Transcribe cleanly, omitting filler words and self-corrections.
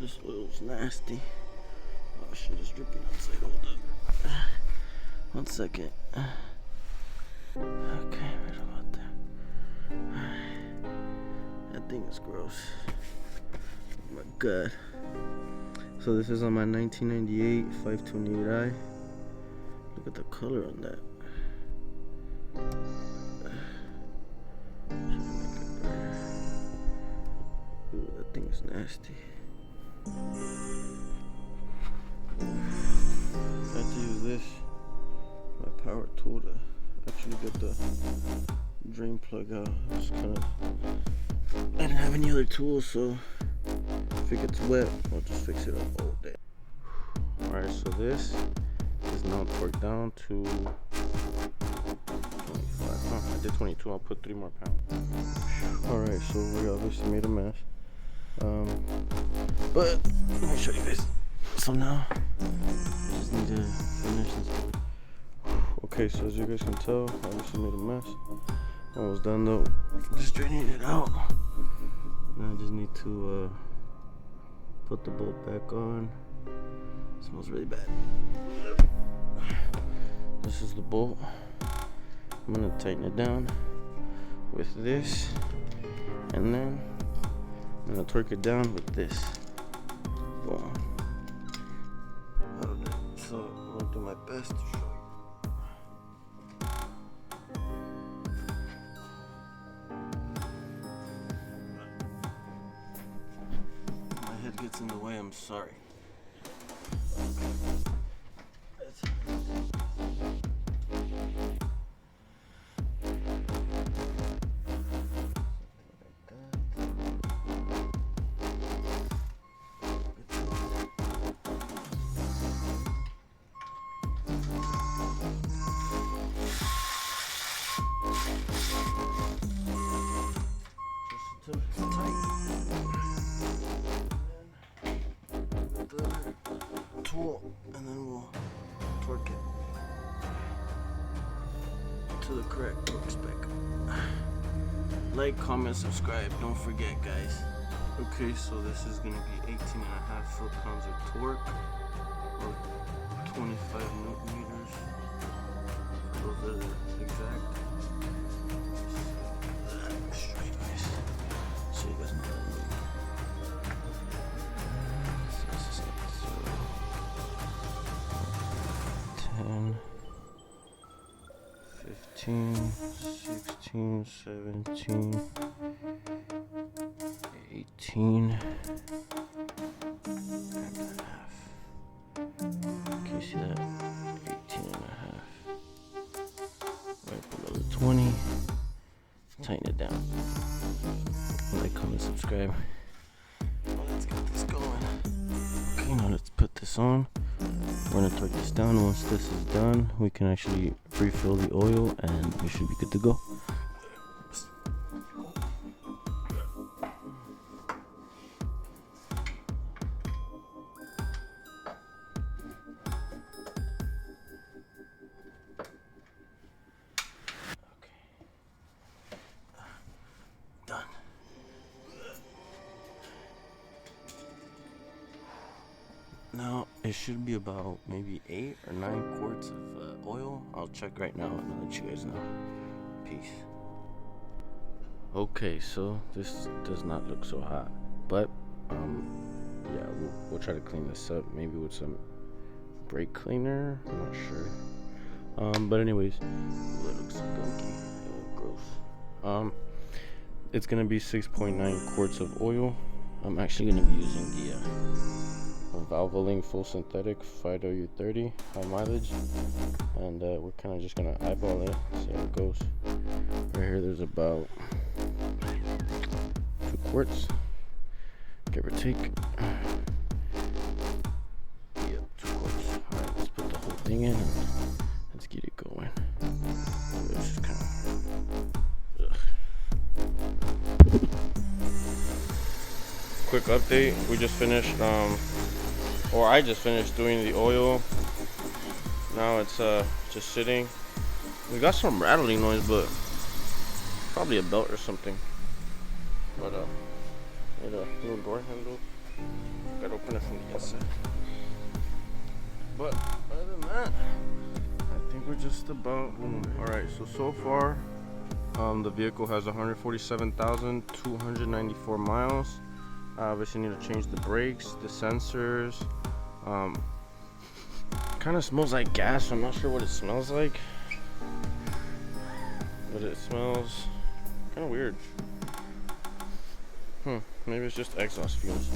This oil's nasty. Oh shit, it's dripping outside. Hold up. 1 second. Okay, right about there. That thing is gross. Oh my god. So this is on my 1998 528i. Look at the color on that. Ooh, that thing is nasty. I had to use this, my power tool, to actually get the drain plug out. It's kind of, I didn't have any other tools, so if it gets wet, I'll just fix it up all day. Alright, so this is now torqued down to 25. I did 22. I'll put 3 more pounds. Alright, so we obviously made a mess. But let me show you guys. So now I just need to finish this. Okay, so as you guys can tell, I obviously made a mess. Almost done though. Just straightening it out. Now I just need to put the bolt back on. It smells really bad. This is the bolt. I'm gonna tighten it down with this, and then I'm gonna torque it down with this. Boom. So I'm gonna do my best to show you. My head gets in the way, I'm sorry. Tool, and then we'll torque it to the correct torque spec. Like, comment, subscribe, don't forget, guys. Okay, so this is gonna be 18.5 foot-pounds of torque, or 25 newton meters. Those are exact. Straight, guys. So you guys know what I mean. 10, 15, 16, 17, 18 and a half. Can you see that? 18 and a half. Right below the 20. Tighten it down. Like, comment, subscribe. Let's get this going. Okay, now let's put this on. We're gonna torque this down. Once this is done, we can actually refill the oil and we should be good to go. Done. Now it should be about maybe 8 or 9 quarts of oil. I'll check right now and I'll let you guys know. Peace. Okay, so this does not look so hot, but yeah, we'll try to clean this up, maybe with some brake cleaner. I'm not sure. But anyways, ooh, that looks gunky. Gross. It's gonna be 6.9 quarts of oil. I'm actually gonna be using the Valvoline full synthetic 5W30 high mileage, and we're kind of just gonna eyeball it, see how it goes. Right here, there's about 2 quarts, give or take. Yep, 2 quarts. All right, let's put the whole thing in and let's get it going. This is kind of quick update. We just finished or I just finished doing the oil. Now it's just sitting. We got some rattling noise, but probably a belt or something. But a little door handle. Gotta open it from the inside. But other than that, I think we're just about boom. Alright, so far, the vehicle has 147,294 miles. Obviously need to change the brakes, the sensors. Kind of smells like gas. I'm not sure what it smells like, but it smells kind of weird. Maybe it's just exhaust fumes.